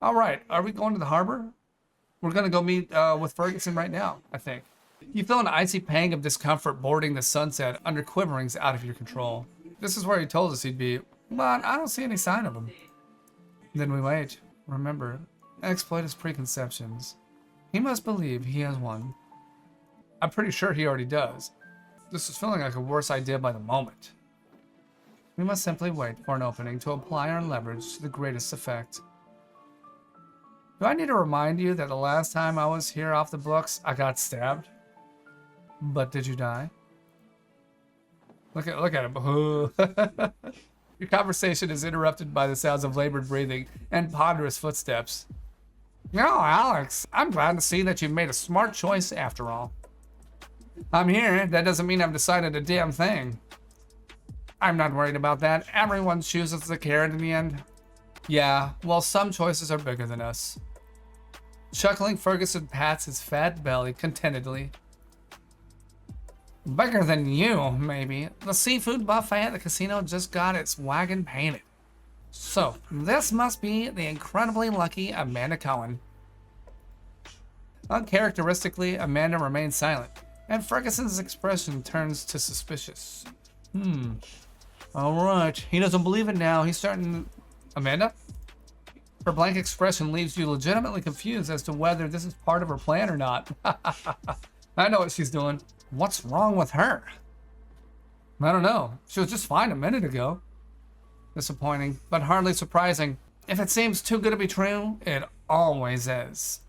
All right, are we going to the harbor? We're gonna go meet with Ferguson right now, I think. You feel an icy pang of discomfort boarding the Sunset under quiverings out of your control. This is where he told us he'd be, but I don't see any sign of him. Then we wait. Remember, exploit his preconceptions. He must believe he has won. I'm pretty sure he already does. This is feeling like a worse idea by the moment. We must simply wait for an opening to apply our leverage to the greatest effect. Do I need to remind you that the last time I was here off the books, I got stabbed? But did you die? Look at him. Your conversation is interrupted by the sounds of labored breathing and ponderous footsteps. No, Alex, I'm glad to see that you've made a smart choice after all. I'm here. That doesn't mean I've decided a damn thing. I'm not worried about that. Everyone chooses the carrot in the end. Yeah, well, some choices are bigger than us. Chuckling, Ferguson pats his fat belly contentedly. Bigger than you, maybe. The seafood buffet at the casino just got its wagon painted. So, this must be the incredibly lucky Amanda Cohen. Uncharacteristically, Amanda remains silent, and Ferguson's expression turns to suspicious. Alright, he doesn't believe it now. He's starting... Amanda? Her blank expression leaves you legitimately confused as to whether this is part of her plan or not. I know what she's doing. What's wrong with her? I don't know. She was just fine a minute ago. Disappointing, but hardly surprising. If it seems too good to be true, it always is.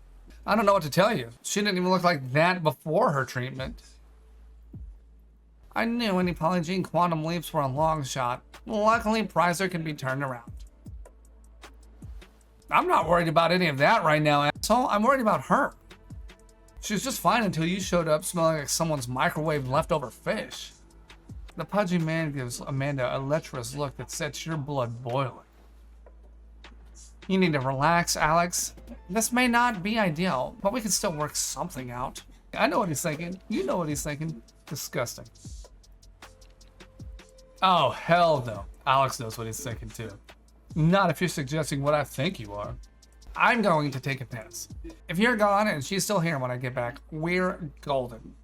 I don't know what to tell you. She didn't even look like that before her treatment. I knew any polygene quantum leaps were a long shot. Luckily, Prizer can be turned around. I'm not worried about any of that right now, asshole. I'm worried about her. She was just fine until you showed up smelling like someone's microwave leftover fish. The pudgy man gives Amanda a lecherous look that sets your blood boiling. You need to relax, Alex. This may not be ideal, but we can still work something out. I know what he's thinking. You know what he's thinking. Disgusting. Oh, hell no. Alex knows what he's thinking too. Not if you're suggesting what I think you are. I'm going to take a pass. If you're gone and she's still here when I get back, we're golden.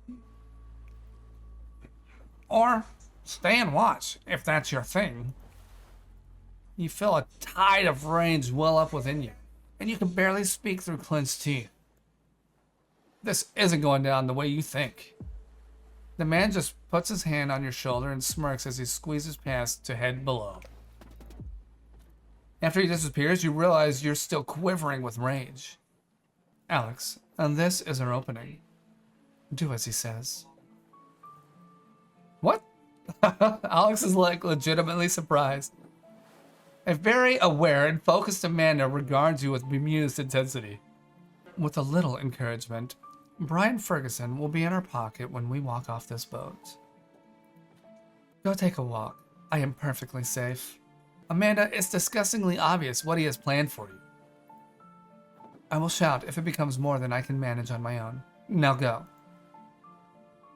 Or stay and watch, if that's your thing. You feel a tide of rage well up within you, and you can barely speak through clenched teeth. This isn't going down the way you think. The man just puts his hand on your shoulder and smirks as he squeezes past to head below. After he disappears, you realize you're still quivering with rage. Alex, and this is our opening. Do as he says. What? Alex is like legitimately surprised. A very aware and focused Amanda regards you with bemused intensity. With a little encouragement, Brian Ferguson will be in our pocket when we walk off this boat. Go take a walk. I am perfectly safe. Amanda, it's disgustingly obvious what he has planned for you. I will shout if it becomes more than I can manage on my own. Now go.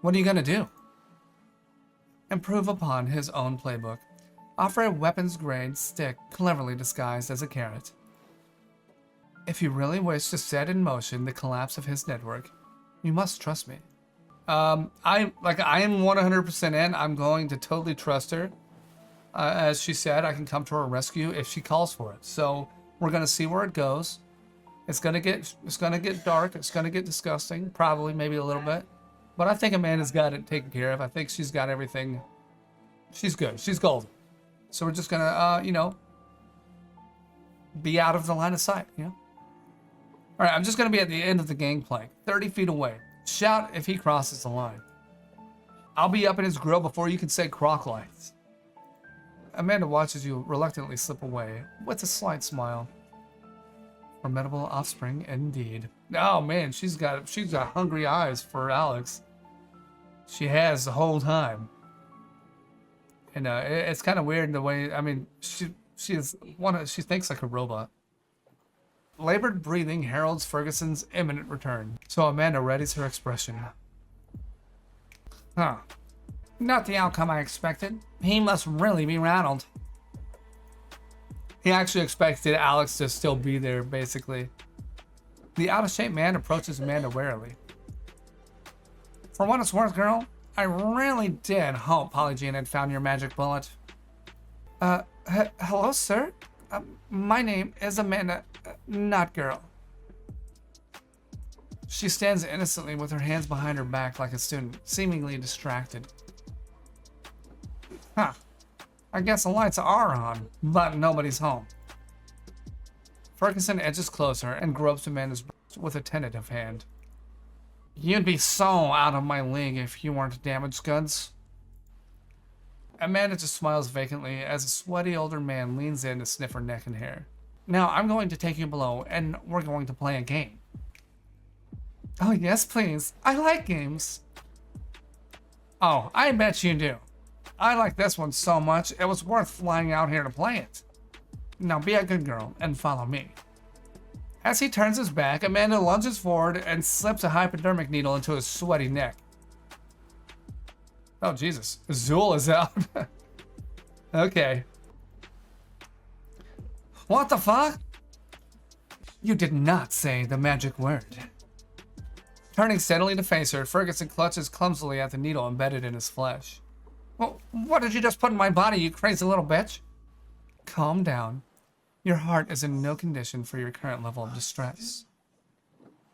What are you gonna do? Improve upon his own playbook. Offer a weapons-grade stick cleverly disguised as a carrot. If you really wish to set in motion the collapse of his network, you must trust me. I am 100% in. I'm going to totally trust her. As she said, I can come to her rescue if she calls for it. So we're gonna see where it goes. It's gonna get dark. It's gonna get disgusting, probably, maybe a little bit. But I think Amanda's got it taken care of. I think she's got everything. She's good. She's golden. So we're just gonna, be out of the line of sight. All right, I'm just gonna be at the end of the gangplank, 30 feet away. Shout if he crosses the line. I'll be up in his grill before you can say croc lights. Amanda watches you reluctantly slip away with a slight smile. Formidable offspring indeed. Oh man, she's got hungry eyes for Alex. She has the whole time. And it's kind of weird the way, she thinks like a robot. Labored breathing heralds Ferguson's imminent return, so Amanda readies her expression. Huh. Not the outcome I expected. He must really be rattled. He actually expected Alex to still be there, basically. The out-of-shape man approaches Amanda warily. For what it's worth, girl, I really did hope Polyjean had found your magic bullet. Hello, sir? My name is Amanda, not girl. She stands innocently with her hands behind her back like a student, seemingly distracted. Huh. I guess the lights are on, but nobody's home. Ferguson edges closer and gropes Amanda's breast with a tentative hand. You'd be so out of my league if you weren't damaged goods. Amanda just smiles vacantly as a sweaty older man leans in to sniff her neck and hair. Now I'm going to take you below and we're going to play a game. Oh yes, please. I like games. Oh, I bet you do. I like this one so much, it was worth flying out here to play it. Now be a good girl and follow me. As he turns his back, Amanda lunges forward and slips a hypodermic needle into his sweaty neck. Oh, Jesus. Zool is out. Okay. What the fuck? You did not say the magic word. Turning steadily to face her, Ferguson clutches clumsily at the needle embedded in his flesh. Well, what did you just put in my body, you crazy little bitch? Calm down. Your heart is in no condition for your current level of distress.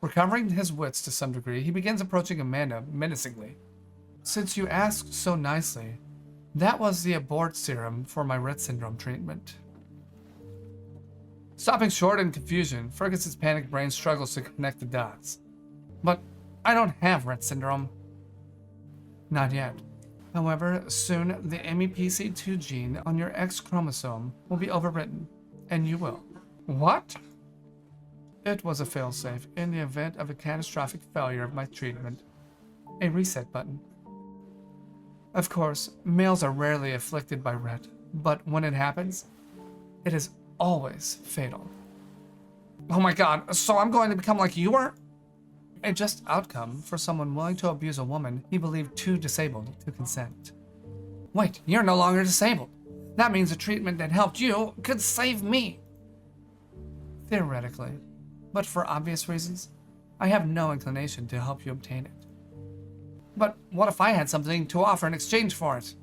Recovering his wits to some degree, he begins approaching Amanda menacingly. Since you asked so nicely, that was the abort serum for my Rett syndrome treatment. Stopping short in confusion, Ferguson's panicked brain struggles to connect the dots. But I don't have Rett syndrome. Not yet. However, soon the MEPC2 gene on your X chromosome will be overwritten, and you will. What? It was a failsafe in the event of a catastrophic failure of my treatment. A reset button. Of course, males are rarely afflicted by Rett, but when it happens, it is always fatal. Oh my god, so I'm going to become like you were? A just outcome for someone willing to abuse a woman he believed too disabled to consent. Wait, you're no longer disabled. That means a treatment that helped you could save me. Theoretically, but for obvious reasons, I have no inclination to help you obtain it. But what if I had something to offer in exchange for it?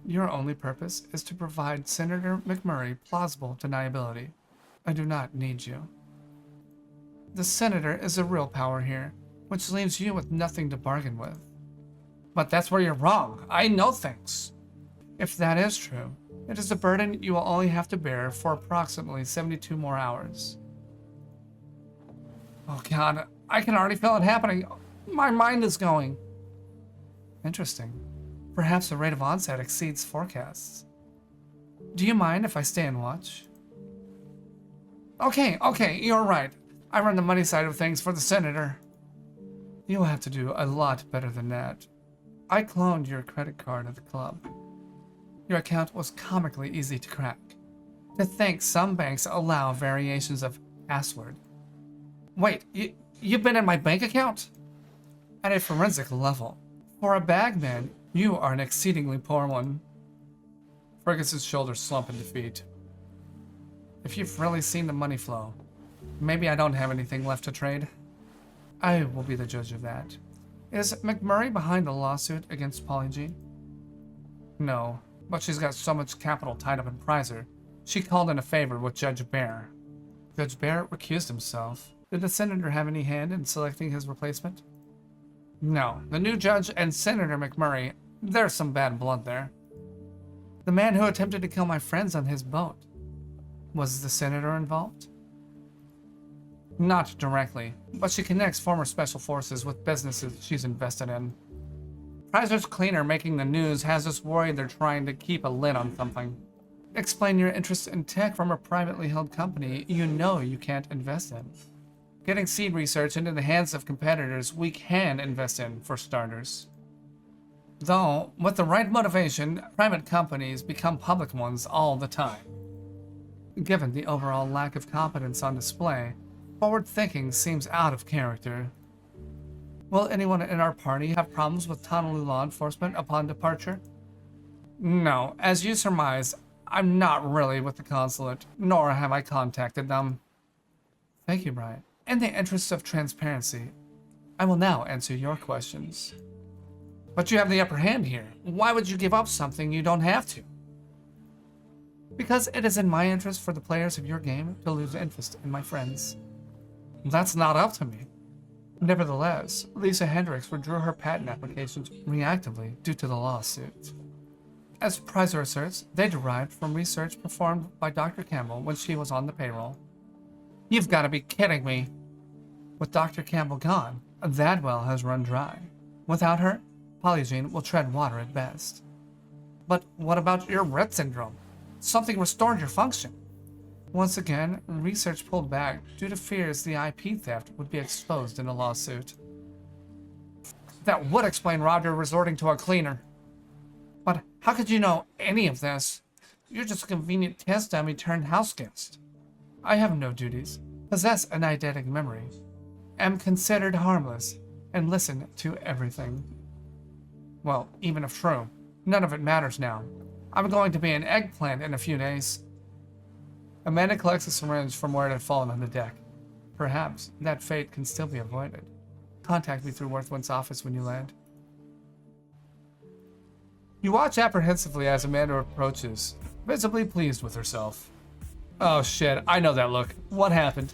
Your only purpose is to provide Senator McMurray plausible deniability. I do not need you. The Senator is the real power here, which leaves you with nothing to bargain with. But that's where you're wrong. I know things. If that is true, it is a burden you will only have to bear for approximately 72 more hours. Oh god, I can already feel it happening. My mind is going. Interesting. Perhaps the rate of onset exceeds forecasts. Do you mind if I stay and watch? Okay, you're right. I run the money side of things for the Senator. You'll have to do a lot better than that. I cloned your credit card at the club. Your account was comically easy to crack. To think some banks allow variations of password. Wait, you've been in my bank account? At a forensic level. For a bagman, you are an exceedingly poor one. Ferguson's shoulders slump in defeat. If you've really seen the money flow, maybe I don't have anything left to trade. I will be the judge of that. Is McMurray behind the lawsuit against Polyjean? No, but she's got so much capital tied up in Prizer, she called in a favor with Judge Bear. Judge Bear recused himself. Did the Senator have any hand in selecting his replacement? No, the new judge and Senator McMurray, there's some bad blood there. The man who attempted to kill my friends on his boat. Was the Senator involved? Not directly, but she connects former special forces with businesses she's invested in. Prizer's cleaner making the news has us worried they're trying to keep a lid on something. Explain your interest in tech from a privately held company you know you can't invest in. Getting seed research into the hands of competitors we can invest in, for starters. Though, with the right motivation, private companies become public ones all the time. Given the overall lack of competence on display, forward thinking seems out of character. Will anyone in our party have problems with Honolulu law enforcement upon departure? No, as you surmise, I'm not really with the consulate, nor have I contacted them. Thank you, Brian. In the interest of transparency, I will now answer your questions. But you have the upper hand here. Why would you give up something you don't have to? Because it is in my interest for the players of your game to lose interest in my friends. That's not up to me. Nevertheless, Lisa Hendricks withdrew her patent applications reactively due to the lawsuit. As Prizer asserts, they derived from research performed by Dr. Campbell when she was on the payroll. You've got to be kidding me. With Dr. Campbell gone, that well has run dry. Without her, Polygene will tread water at best. But what about your Rett syndrome? Something restored your function. Once again, research pulled back due to fears the IP theft would be exposed in a lawsuit. That would explain Roger resorting to a cleaner. But how could you know any of this? You're just a convenient test dummy turned house guest. I have no duties, possess an eidetic memory, am considered harmless, and listen to everything. Well, even if true, none of it matters now. I'm going to be an eggplant in a few days. Amanda collects a syringe from where it had fallen on the deck. Perhaps that fate can still be avoided. Contact me through Worthwin's office when you land. You watch apprehensively as Amanda approaches, visibly pleased with herself. Oh shit, I know that look. What happened?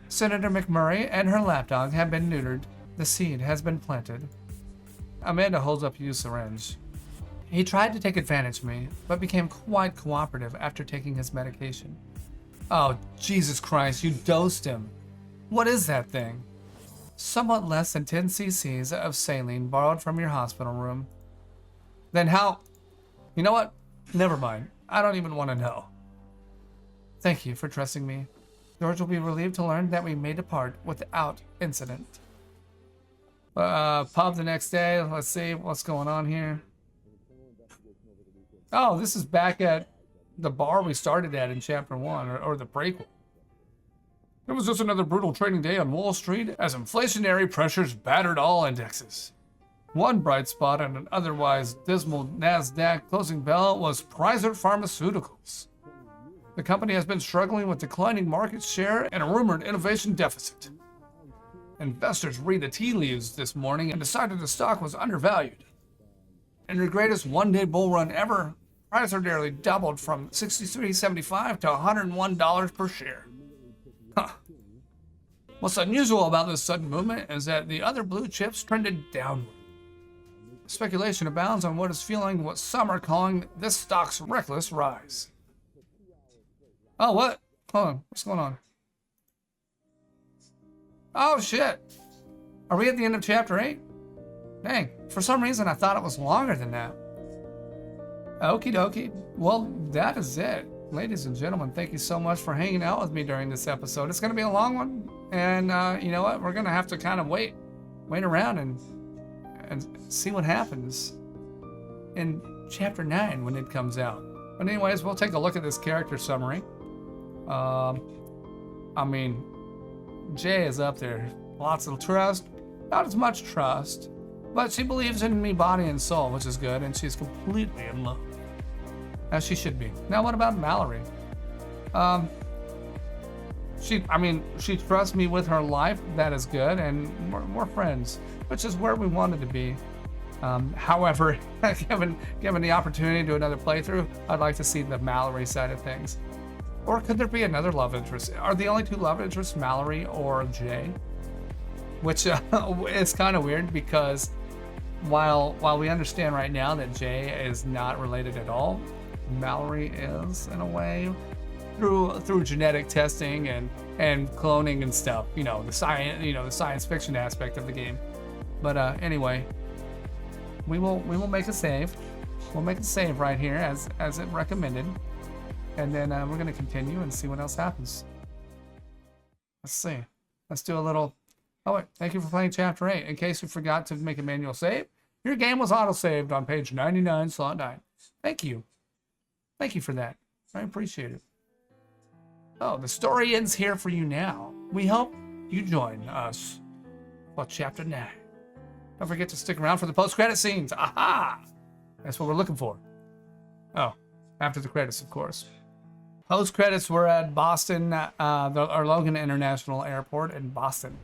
Senator McMurray and her lapdog have been neutered. The seed has been planted. Amanda holds up a used syringe. He tried to take advantage of me, but became quite cooperative after taking his medication. Oh, Jesus Christ, you dosed him. What is that thing? Somewhat less than 10 cc's of saline borrowed from your hospital room. Then how? You know what? Never mind. I don't even want to know. Thank you for trusting me. George will be relieved to learn that we may depart without incident. Pub the next day. Let's see what's going on here. Oh, this is back at the bar we started at in Chapter 1, or the prequel. It was just another brutal trading day on Wall Street as inflationary pressures battered all indexes. One bright spot on an otherwise dismal NASDAQ closing bell was Prizer Pharmaceuticals. The company has been struggling with declining market share and a rumored innovation deficit. Investors read the tea leaves this morning and decided the stock was undervalued. In the greatest one-day bull run ever, Prizer nearly doubled from $63.75 to $101 per share. Huh. What's unusual about this sudden movement is that the other blue chips trended downward. Speculation abounds on what is fueling what some are calling this stock's reckless rise. Oh, what? Hold on, what's going on? Oh, shit. Are we at the end of Chapter 8? Dang, for some reason I thought it was longer than that. Okie dokie. Well, that is it. Ladies and gentlemen, thank you so much for hanging out with me during this episode. It's going to be a long one, and you know what? We're going to have to kind of wait around and see what happens in Chapter 9 when it comes out. But anyways, we'll take a look at this character summary. I mean, Jay is up there. Lots of trust, not as much trust, but she believes in me body and soul, which is good, and she's completely in love. As she should be. Now, what about Mallory? She trusts me with her life. That is good, and we're friends, which is where we wanted to be. However, given the opportunity to do another playthrough, I'd like to see the Mallory side of things. Or could there be another love interest? Are the only two love interests Mallory or Jay? Which is kind of weird because while we understand right now that Jay is not related at all, Mallory is in a way through genetic testing and cloning and stuff. You know, the science fiction aspect of the game. But anyway, we will make a save. We'll make a save right here as it recommended. And then we're going to continue and see what else happens. Let's see. Let's do a little... Oh, wait. Thank you for playing Chapter 8. In case you forgot to make a manual save, your game was auto-saved on page 99, slot 9. Thank you. Thank you for that. I appreciate it. Oh, the story ends here for you now. We hope you join us for Chapter 9. Don't forget to stick around for the post-credit scenes. Aha! That's what we're looking for. Oh. After the credits, of course. Post credits were at Boston, or Logan International Airport in Boston.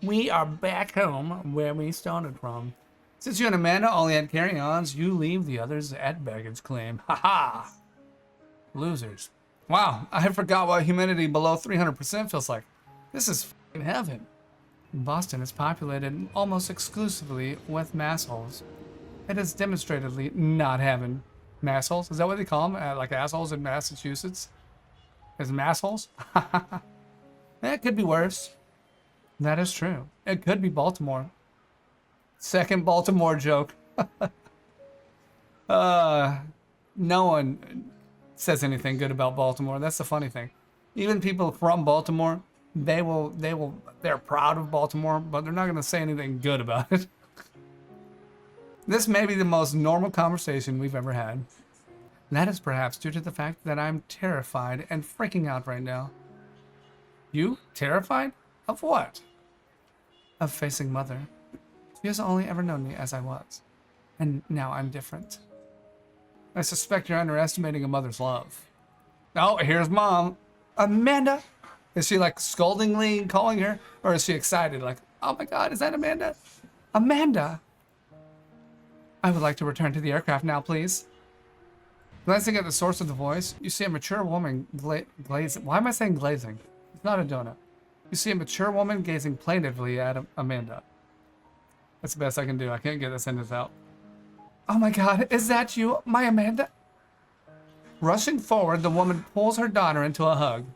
We are back home where we started from. Since you and Amanda only had carry-ons, you leave the others at baggage claim. Haha! Losers. Wow, I forgot what humidity below 300% feels like. This is f***ing heaven. Boston is populated almost exclusively with massholes. It is demonstratedly not heaven. Massholes? Is that what they call them? Like assholes in Massachusetts? Is massholes? It could be worse. That is true. It could be Baltimore. Second Baltimore joke. No one says anything good about Baltimore. That's the funny thing. Even people from Baltimore, they're proud of Baltimore, but they're not going to say anything good about it. This may be the most normal conversation we've ever had. That is perhaps due to the fact that I'm terrified and freaking out right now. You? Terrified? Of what? Of facing Mother. She has only ever known me as I was. And now I'm different. I suspect you're underestimating a mother's love. Oh, here's Mom. Amanda! Is she like scoldingly calling her? Or is she excited like, oh my God, is that Amanda? Amanda! I would like to return to the aircraft now, please. Glancing at the source of the voice, you see a mature woman glazing. Why am I saying glazing? It's not a donut. You see a mature woman gazing plaintively at Amanda. That's the best I can do. I can't get that sentence out. Oh my God, is that you, my Amanda? Rushing forward, the woman pulls her daughter into a hug.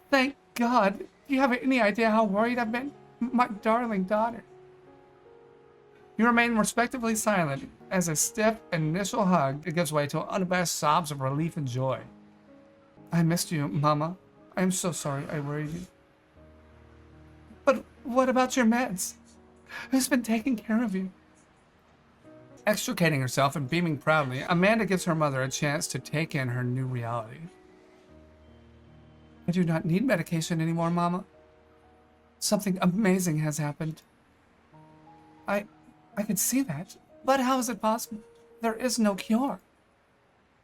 Thank God. Do you have any idea how worried I've been? My darling daughter. You remain respectfully silent as a stiff initial hug gives way to unabashed sobs of relief and joy. I missed you, Mama. I am so sorry I worried you. But what about your meds? Who's been taking care of you? Extricating herself and beaming proudly, Amanda gives her mother a chance to take in her new reality. I do not need medication anymore, Mama. Something amazing has happened. I could see that, but how is it possible? There is no cure.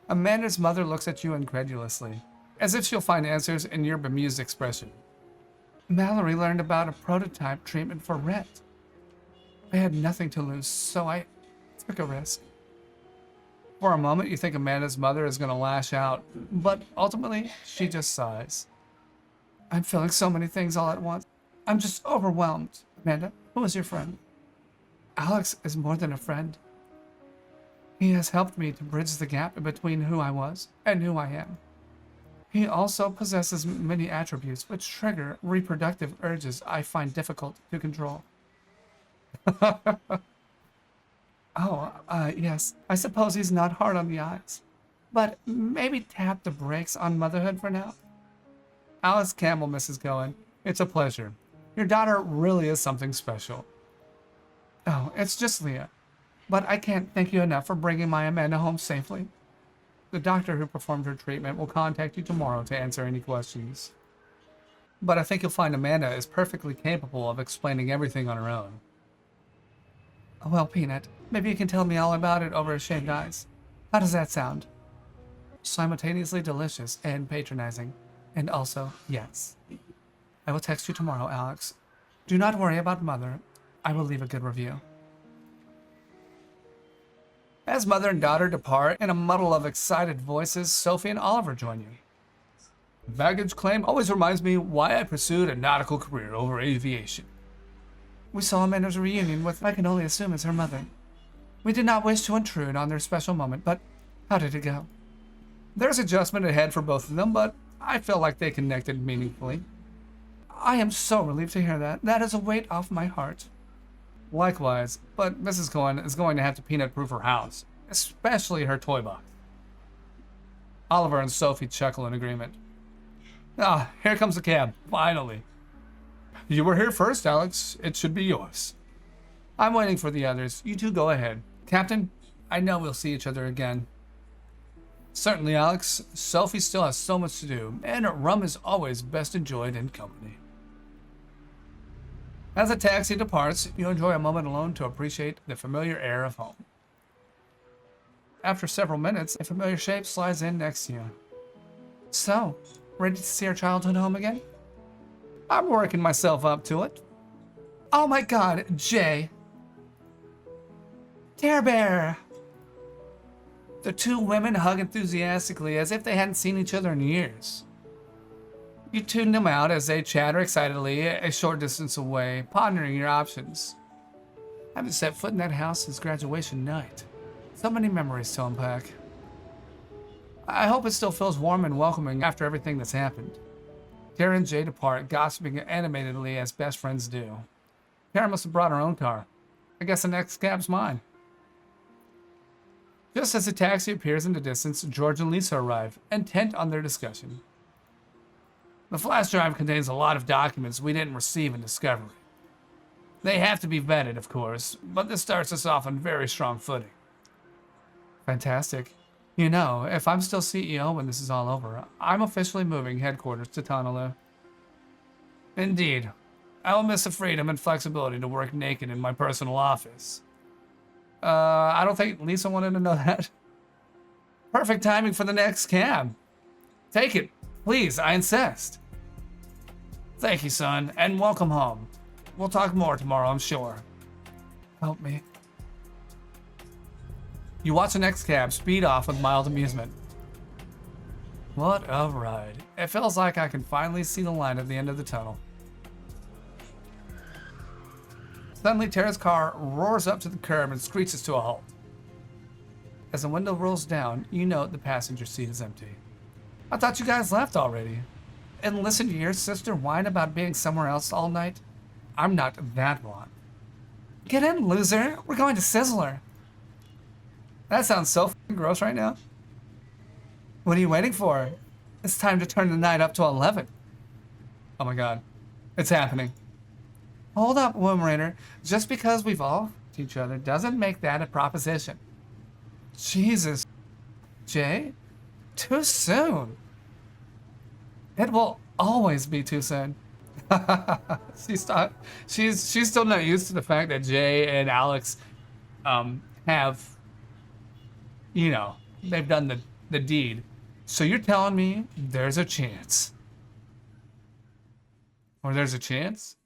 Amanda's mother looks at you incredulously, as if she'll find answers in your bemused expression. Mallory learned about a prototype treatment for Rhett. I had nothing to lose, so I took a risk. For a moment, you think Amanda's mother is going to lash out, but ultimately, she just sighs. I'm feeling so many things all at once. I'm just overwhelmed. Amanda, who is your friend? Alex is more than a friend. He has helped me to bridge the gap between who I was and who I am. He also possesses many attributes which trigger reproductive urges I find difficult to control. Yes, I suppose he's not hard on the eyes. But maybe tap the brakes on motherhood for now. Alice Campbell, Mrs. Cohen, it's a pleasure. Your daughter really is something special. Oh, it's just Leah. But I can't thank you enough for bringing my Amanda home safely. The doctor who performed her treatment will contact you tomorrow to answer any questions. But I think you'll find Amanda is perfectly capable of explaining everything on her own. Well, Peanut, maybe you can tell me all about it over shaved ice. How does that sound? Simultaneously delicious and patronizing. And also, yes. I will text you tomorrow, Alex. Do not worry about Mother. I will leave a good review. As mother and daughter depart, in a muddle of excited voices, Sophie and Oliver join you. Baggage claim always reminds me why I pursued a nautical career over aviation. We saw Amanda's reunion with I can only assume is her mother. We did not wish to intrude on their special moment, but how did it go? There's adjustment ahead for both of them, but I feel like they connected meaningfully. I am so relieved to hear that. That is a weight off my heart. Likewise, but Mrs. Cohen is going to have to peanut-proof her house, especially her toy box. Oliver and Sophie chuckle in agreement. Ah, here comes the cab, finally. You were here first, Alex. It should be yours. I'm waiting for the others. You two go ahead. Captain, I know we'll see each other again. Certainly, Alex. Sophie still has so much to do, and rum is always best enjoyed in company. As the taxi departs, you enjoy a moment alone to appreciate the familiar air of home. After several minutes, a familiar shape slides in next to you. So, ready to see our childhood home again? I'm working myself up to it. Oh my god, Jay. Dare Bear! The two women hug enthusiastically as if they hadn't seen each other in years. You tune them out as they chatter excitedly a short distance away, pondering your options. I haven't set foot in that house since graduation night. So many memories to unpack. I hope it still feels warm and welcoming after everything that's happened. Tara and Jay depart, gossiping animatedly as best friends do. Tara must have brought her own car. I guess the next cab's mine. Just as the taxi appears in the distance, George and Lisa arrive, intent on their discussion. The flash drive contains a lot of documents we didn't receive in discovery. They have to be vetted, of course, but this starts us off on very strong footing. Fantastic. You know, if I'm still CEO when this is all over, I'm officially moving headquarters to Honolulu. Indeed. I will miss the freedom and flexibility to work naked in my personal office. I don't think Lisa wanted to know that. Perfect timing for the next cab. Take it, please, I insist. Thank you, son, and welcome home. We'll talk more tomorrow, I'm sure. Help me. You watch the next cab speed off with mild amusement. What a ride. It feels like I can finally see the light at the end of the tunnel. Suddenly, Tara's car roars up to the curb and screeches to a halt. As the window rolls down, you note the passenger seat is empty. I thought you guys left already. And listen to your sister whine about being somewhere else all night? I'm not that one. Get in, loser. We're going to Sizzler. That sounds so f***ing gross right now. What are you waiting for? It's time to turn the night up to 11. Oh my god. It's happening. Hold up, Womb Raider. Just because we've all each other doesn't make that a proposition. Jesus. Jay? Too soon. It will always be too soon. She's still not used to the fact that Jay and Alex have, you know, they've done the deed. So you're telling me there's a chance. Or there's a chance?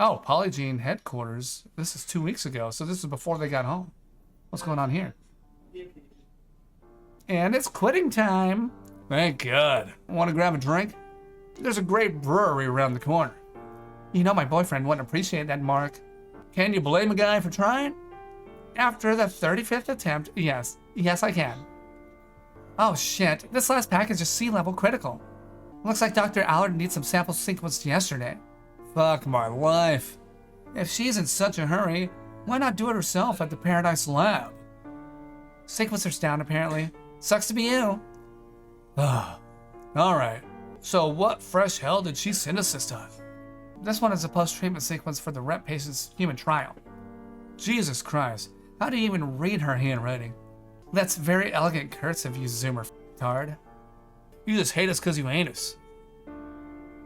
Oh, Polygene headquarters. This is 2 weeks ago, so this is before they got home. What's going on here? And it's quitting time. Thank God. Want to grab a drink? There's a great brewery around the corner. You know my boyfriend wouldn't appreciate that, Mark. Can you blame a guy for trying? After the 35th attempt, yes. Yes, I can. Oh shit, this last package is sea-level critical. Looks like Dr. Allard needs some samples sequenced yesterday. Fuck my life. If she's in such a hurry, why not do it herself at the Paradise Lab? Sequencer's down, apparently. Sucks to be you. Ah, alright. So what fresh hell did she send us this time? This one is a post-treatment sequence for the rep patient's human trial. Jesus Christ, how do you even read her handwriting? That's very elegant cursive, you zoomer f***tard. You just hate us cause you ain't us.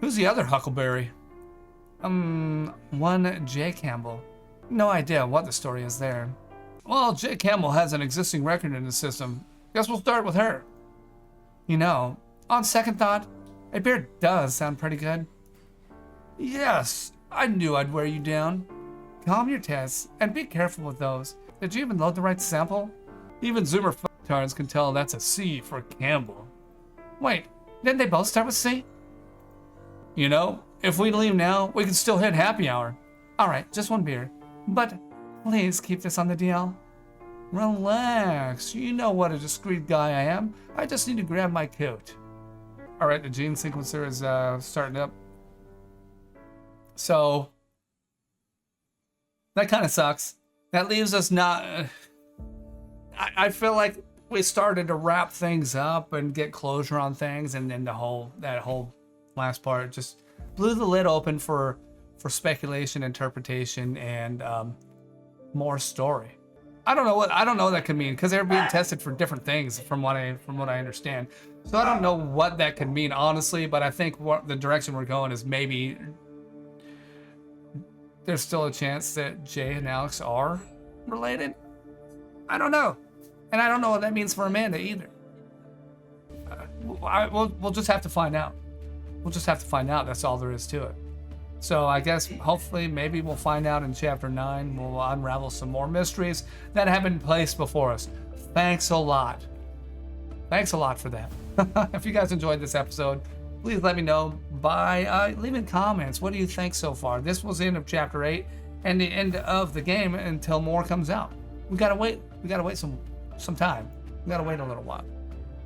Who's the other Huckleberry? One Jay Campbell. No idea what the story is there. Well, Jay Campbell has an existing record in the system. Guess we'll start with her. You know, on second thought, a beard does sound pretty good. Yes, I knew I'd wear you down. Calm your tits, and be careful with those. Did you even load the right sample? Even Zoomer f***tards can tell that's a C for Campbell. Wait, didn't they both start with C? You know, if we leave now, we can still hit happy hour. Alright, just one beer. But please keep this on the DL. Relax, you know what a discreet guy I am. I just need to grab my coat. Alright, the gene sequencer is starting up. So, that kind of sucks. That leaves us not... I feel like we started to wrap things up and get closure on things, and then that whole last part just blew the lid open for speculation, interpretation, and more story. I don't know what that could mean, because they're being tested for different things from what I understand. So I don't know what that could mean honestly, but I think what the direction we're going is maybe there's still a chance that Jay and Alex are related. I don't know. And I don't know what that means for Amanda either. We'll just have to find out. We'll just have to find out. That's all there is to it. So I guess hopefully maybe we'll find out in chapter 9. We'll unravel some more mysteries that have been placed before us. Thanks a lot. Thanks a lot for that. If you guys enjoyed this episode, please let me know by leaving comments. What do you think so far? This was the end of chapter 8 and the end of the game until more comes out. We gotta wait. We gotta wait some time. We gotta wait a little while.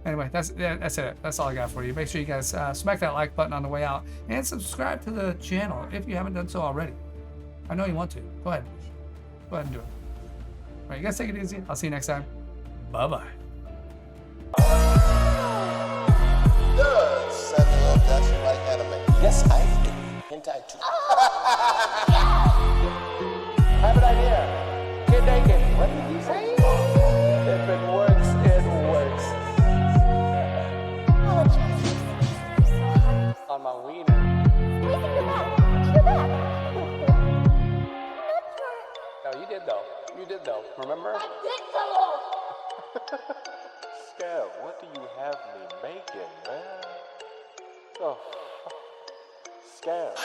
Anyway, that's it. That's all I got for you. Make sure you guys smack that like button on the way out and subscribe to the channel if you haven't done so already. I know you want to. Go ahead. Go ahead and do it. All right, you guys take it easy. I'll see you next time. Bye-bye. That's like anime. Yes, I do. Hentai too. I have an idea. Get naked. What did you say? If it works, it works. On my wiener. No, you did though. You did though. Remember? I did though. Scav, what do you have me making, man? Oh, Scav.